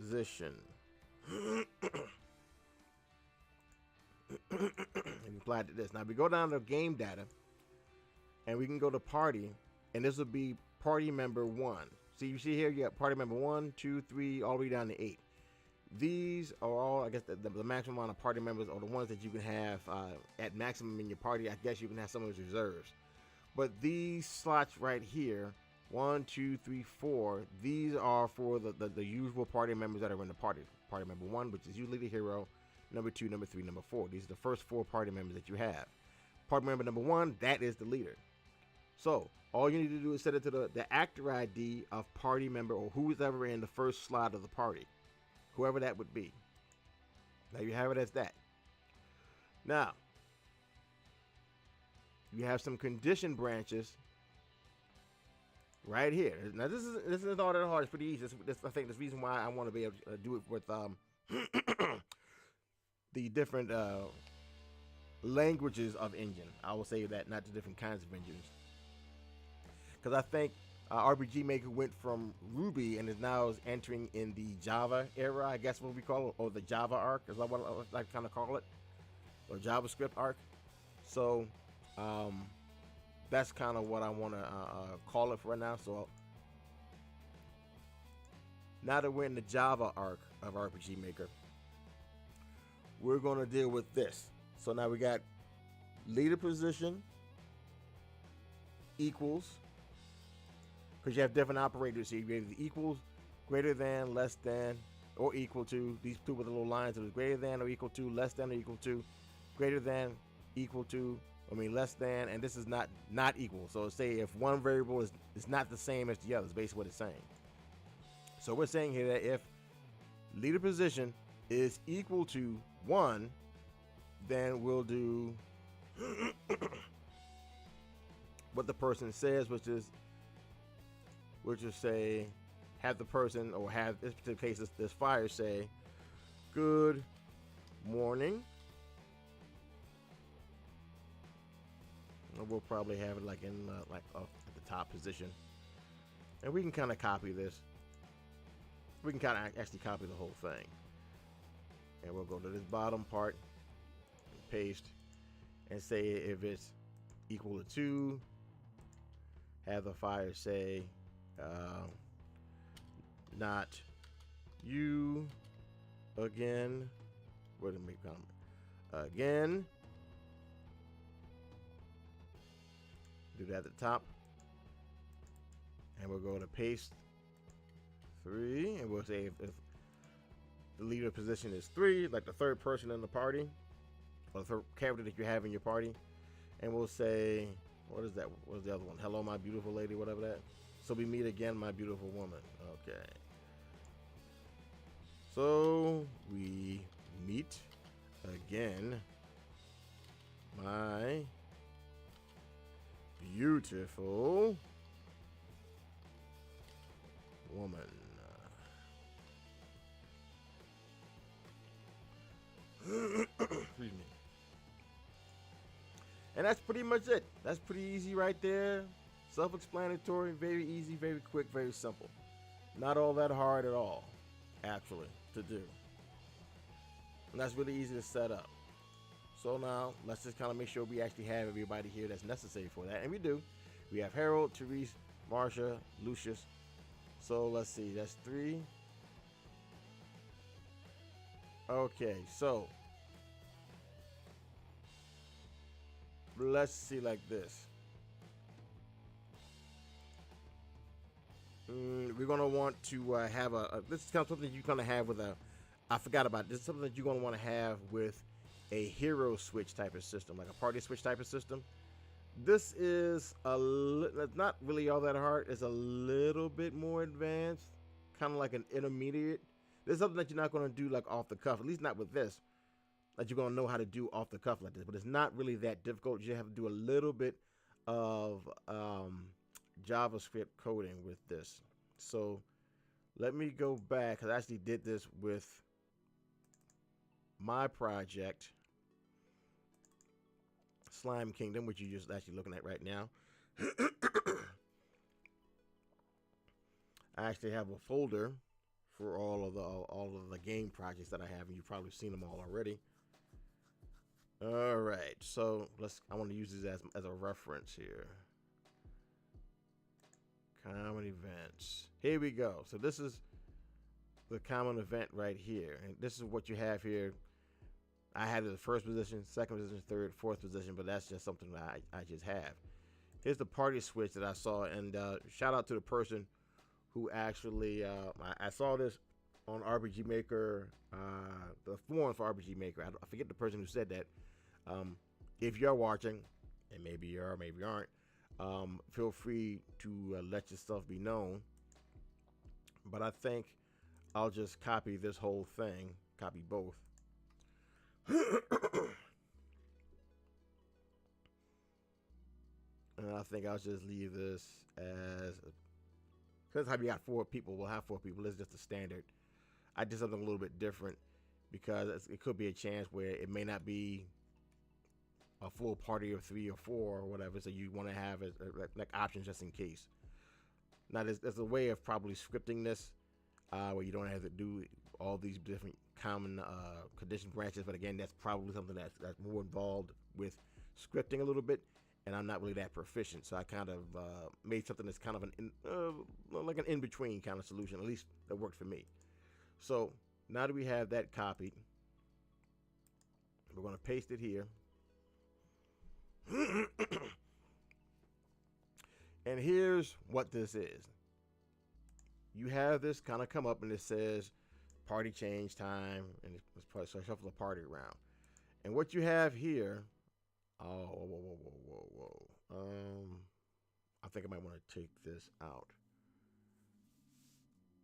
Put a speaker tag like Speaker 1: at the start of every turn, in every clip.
Speaker 1: position. And apply it to this. Now we go down to game data, and we can go to party, and this will be party member 1. So you see here, you got party member 1, 2, 3, all the way down to 8. These are all, I guess, the maximum amount of party members, or the ones that you can have at maximum in your party. I guess you can have some of those reserves. But these slots right here, 1, 2, 3, 4, these are for the usual party members that are in the party. Party member 1, which is usually the hero. Number 2, number 3, number 4. These are the first 4 party members that you have. Party member number 1, that is the leader. So all you need to do is set it to the actor ID of party member, or who's ever in the first slot of the party, whoever that would be. Now you have it as that. Now you have some condition branches right here. Now this isn't all that hard. It's pretty easy. I think this reason why I want to be able to do it with the different languages of engine. I will say that, not the different kinds of engines, because I think RPG Maker went from Ruby and is now entering in the Java era, I guess what we call it, or the Java arc is what I like to kind of call it, or JavaScript arc. So that's kind of what I want to call it for right now. So now that we're in the Java arc of RPG Maker, we're going to deal with this. So now we got leader position equals, because you have different operators here. You have the equals, greater than, less than, or equal to. These two with the little lines. It was greater than or equal to, less than or equal to, greater than, equal to, less than, and this is not equal. So say if one variable is not the same as the other, is basically what it's saying. So we're saying here that if leader position is equal to 1, then we'll do what the person says, which is say, have the person, or have, in this particular case, this fire say, good morning. And we'll probably have it like in like up at the top position, and we can kind of copy this. We can kind of actually copy the whole thing, and we'll go to this bottom part and paste, and say if it's equal to 2, have the fire say, not you again. Where to make comment again? Do that at the top, and we'll go to paste 3, and we'll say if the leader position is 3, like the third person in the party, or the third character that you have in your party, and we'll say, what is that? What is the other one? Hello, my beautiful lady, whatever that. So we meet again, my beautiful woman. Okay. So we meet again, my beautiful woman. Excuse me. And that's pretty much it. That's pretty easy right there. Self-explanatory, very easy, very quick, very simple. Not all that hard at all, actually, to do. And that's really easy to set up. So now, let's just kind of make sure we actually have everybody here that's necessary for that. And we do. We have Harold, Therese, Marsha, Lucius. So let's see, that's 3. Okay, so let's see like this. We're gonna want to have this is kind of something you're gonna have with I forgot about it. This is something that you're gonna want to have with a hero switch type of system, like a party switch type of system. This is not really all that hard. It's a little bit more advanced, kind of like an intermediate. This is something that you're not going to do like off the cuff, at least not with this, that you're going to know how to do off the cuff like this. But it's not really that difficult. You have to do a little bit of JavaScript coding with this. So let me go back, because I actually did this with my project, Slime Kingdom, which you're just actually looking at right now. I actually have a folder for all of the game projects that I have, and you've probably seen them all already. All right, so I want to use this as a reference here. Common events. Here we go. So this is the common event right here, and this is what you have here. I had the first position, second position, third, fourth position, but that's just something that I just have. Here's the party switch that I saw, and shout out to the person who actually I saw this on RPG Maker, the forum for RPG Maker. I forget the person who said that. If you're watching, and maybe you are, maybe you aren't, feel free to let your stuff be known. But I think I'll just copy this whole thing, copy both. And I think I'll just leave this as, because how we got 4 people, we'll have 4 people. It's just a standard. I did something a little bit different because it could be a chance where it may not be a full party of 3 or 4 or whatever, so you want to have like options just in case. Now there's a way of probably scripting this where you don't have to do all these different common condition branches, but again, that's probably something that's more involved with scripting a little bit, and I'm not really that proficient, so I kind of made something that's kind of like an in-between kind of solution, at least that worked for me. So now that we have that copied, we're going to paste it here. And here's what this is. You have this kind of come up and it says party change time, and it's probably so I shuffle the party around. And what you have here, whoa. I think I might want to take this out.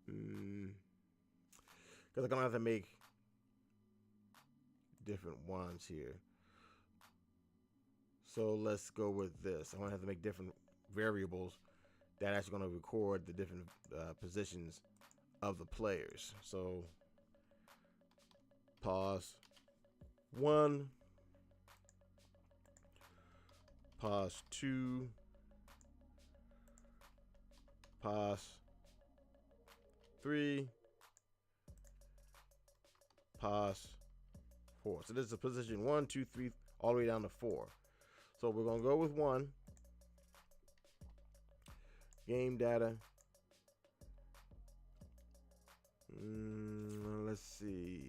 Speaker 1: Because I'm gonna have to make different ones here. So let's go with this. I'm gonna have to make different variables that actually gonna record the different positions of the players. So pause 1, pause 2, pause 3, pause 4. So this is a position 1, 2, 3, all the way down to 4. So we're gonna go with 1. Game data. Let's see.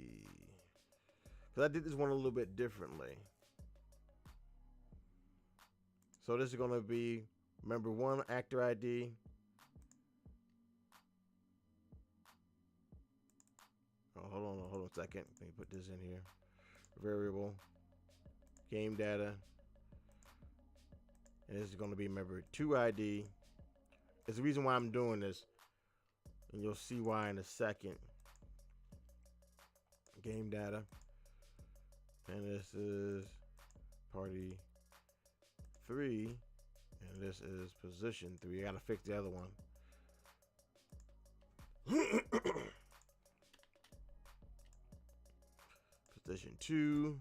Speaker 1: Because I did this one a little bit differently. So this is gonna be member 1 actor ID. Oh, hold on a second. Let me put this in here. Variable. Game data. And this is going to be member 2 ID. There's a reason why I'm doing this, and you'll see why in a second. Game data. And this is party 3. And this is position 3. I got to fix the other one. Position 2.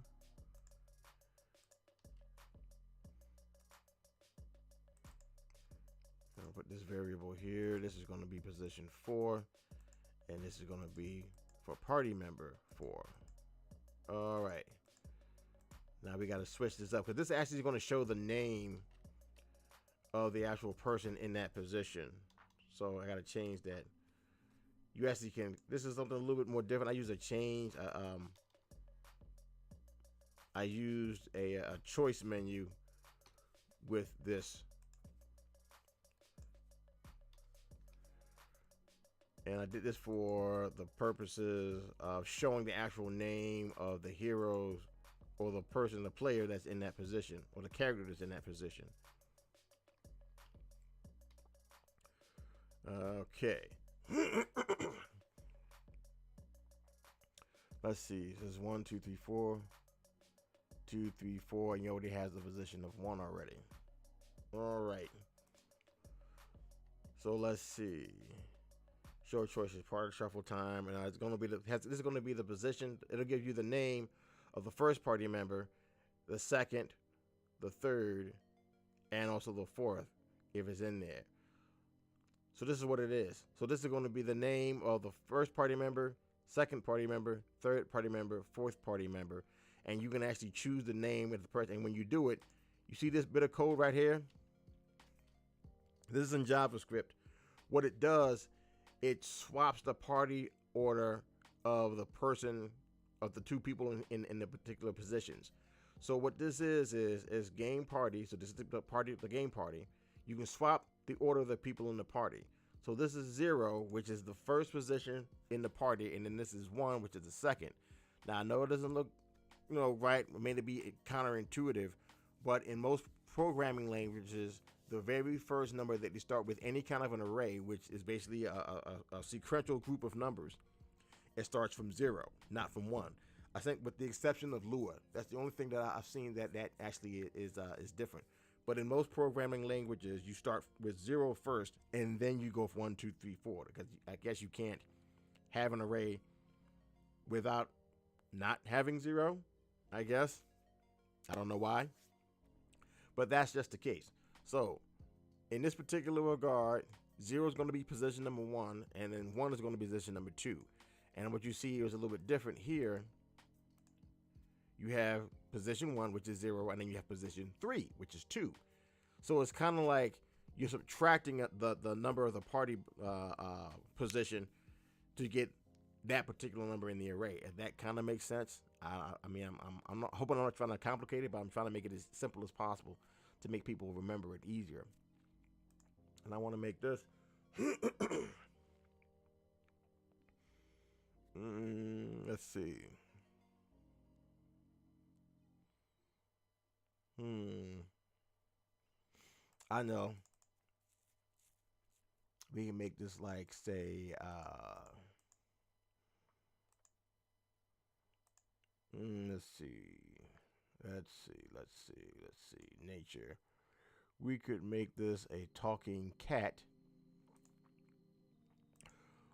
Speaker 1: I'll put this variable here. This is going to be position 4, and this is going to be for party member 4. All right. Now we got to switch this up because this actually is going to show the name of the actual person in that position. So I got to change that. You actually can. This is something a little bit more different. I use a change. I used a choice menu with this. And I did this for the purposes of showing the actual name of the heroes or the person, the player that's in that position, or the character that's in that position. Okay. Let's see. This is 1, 2, 3, 4. 2, 3, 4. And you already has the position of 1 already. All right. So let's see. Show choices, part of shuffle time, and it's going to be this is going to be the position. It'll give you the name of the first party member, the second, the third, and also the fourth if it's in there. So this is what it is. So this is going to be the name of the first party member, second party member, third party member, fourth party member, and you can actually choose the name of the person. And when you do it, you see this bit of code right here. This is in JavaScript. What it does, it swaps the party order of the person, of the two people in the particular positions. So what this is game party. So this is the game party. You can swap the order of the people in the party. So this is 0, which is the first position in the party, and then this is 1, which is the second. Now I know it doesn't look, right. It may be counterintuitive, but in most programming languages, the very first number that you start with any kind of an array, which is basically a sequential group of numbers, it starts from 0, not from 1. I think with the exception of Lua, that's the only thing that I've seen that actually is different. But in most programming languages, you start with 0 first, and then you go from 1, 2, 3, 4. Because I guess you can't have an array without not having 0, I guess. I don't know why. But that's just the case. So in this particular regard, 0 is going to be position number 1, and then 1 is going to be position number 2. And what you see is a little bit different here. You have position 1, which is 0, and then you have position 3, which is 2. So it's kind of like you're subtracting the number of the party position to get that particular number in the array. If that kind of makes sense. I mean, I'm not hoping I'm not trying to complicate it, but I'm trying to make it as simple as possible to make people remember it easier. And I want to make this. Let's see. I know. We can make this like, say, let's see. Let's see. Nature. We could make this a talking cat.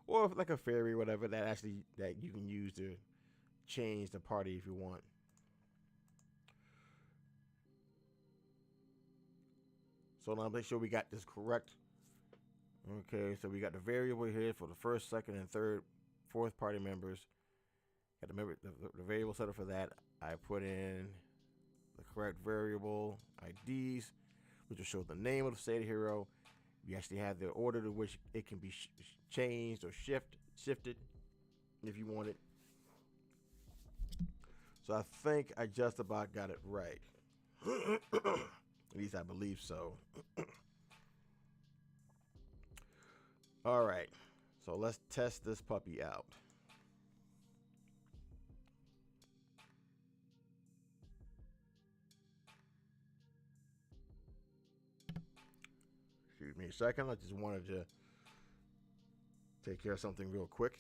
Speaker 1: Or like a fairy, whatever, that you can use to change the party if you want. So now make sure we got this correct. Okay, so we got the variable here for the first, second, and third, fourth party members. Got the variable set up for that. I put in the correct variable IDs, which will show the name of the state hero. You actually have the order to which it can be changed or shifted if you want it. So I think I just about got it right. At least I believe so. All right, so let's test this puppy out. Excuse me a second. I just wanted to take care of something real quick.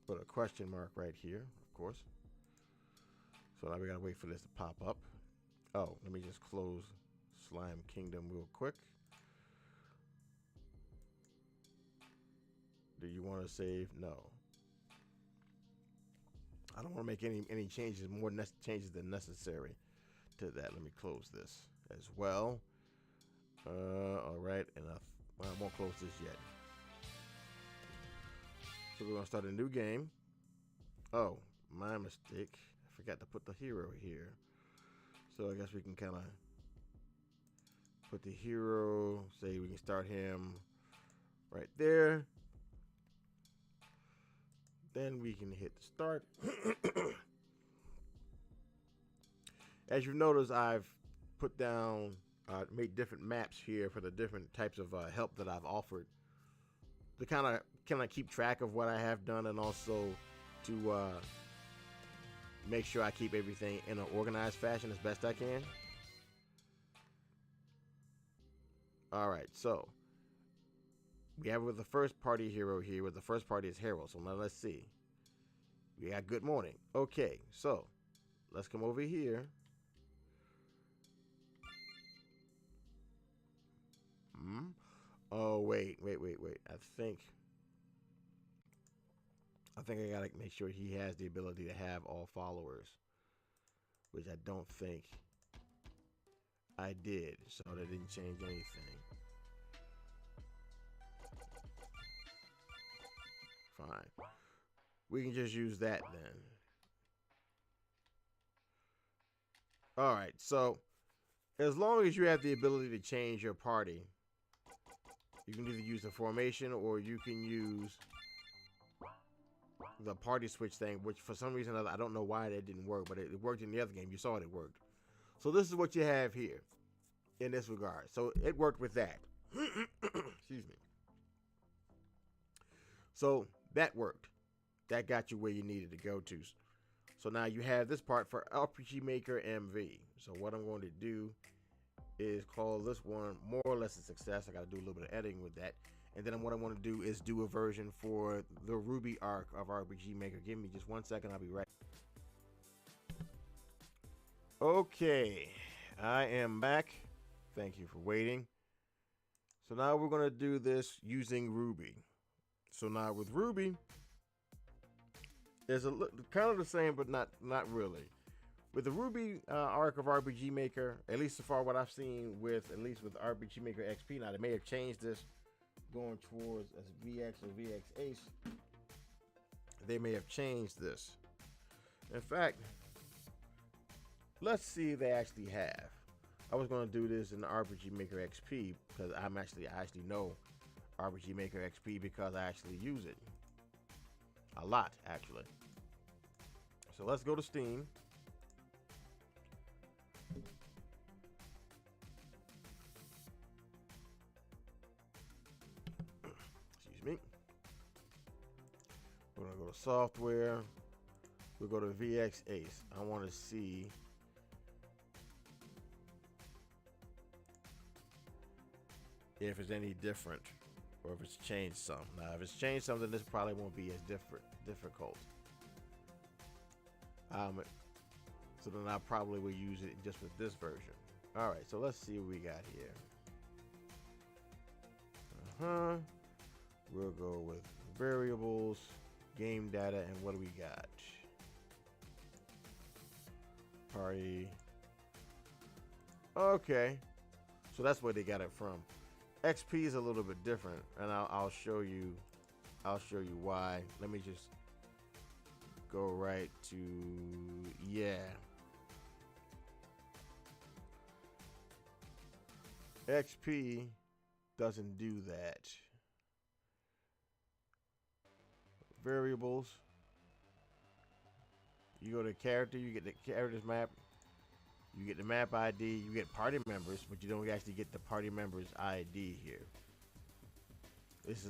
Speaker 1: Put a question mark right here, of course. So now we gotta wait for this to pop up. Oh, let me just close Slime Kingdom real quick. Do you want to save? No. I don't want to make any changes, more changes than necessary to that. Let me close this as well. All right, enough. Well, I won't close this yet. So we're gonna start a new game. Oh, my mistake. I forgot to put the hero here. So I guess we can kind of put the hero, say we can start him right there. Then we can hit start. As you notice, I've put down, made different maps here for the different types of help that I've offered to kind of keep track of what I have done, and also to make sure I keep everything in an organized fashion as best I can. All right, so we have with the first party hero here, with the first party is Harold. So now let's see. We got good morning. Okay, so let's come over here. Oh, wait. I think I gotta make sure he has the ability to have all followers, which I don't think I did, so that didn't change anything. Fine. We can just use that then. All right, so as long as you have the ability to change your party, you can either use the formation or you can use the party switch thing, which for some reason I don't know why that didn't work, but it worked in the other game. You saw it worked. So this is what you have here in this regard. So it worked with that. Excuse me. So that worked. That got you where you needed to go to. So now you have this part for RPG Maker MV. So what I'm going to do is call this one more or less a success. I got to do a little bit of editing with that. And then what I want to do is do a version for the Ruby arc of RPG Maker. Give me just 1 second. I'll be right. Okay, I am back. Thank you for waiting. So now we're going to do this using Ruby. So now with Ruby, there's kind of the same, but not really. With the Ruby arc of RPG Maker, at least so far what I've seen with at least with RPG Maker XP, now they may have changed this going towards as VX or VX Ace. They may have changed this. In fact, let's see if they actually have. I was going to do this in the RPG Maker XP because I actually know RPG Maker XP because I actually use it a lot, actually. So let's go to Steam. Excuse me. We're going to go to software. We'll go to VX Ace. I want to see if it's any different or if it's changed some. Now, if it's changed something, this probably won't be as difficult. So then I probably will use it just with this version. All right, so let's see what we got here. We'll go with variables, game data, and what do we got? Party. Okay, so that's where they got it from. XP is a little bit different, and I'll show you. I'll show you why. Let me just go right to XP doesn't do that. Variables. You go to character, you get the characters map. You get the map ID, you get party members, but you don't actually get the party members ID here.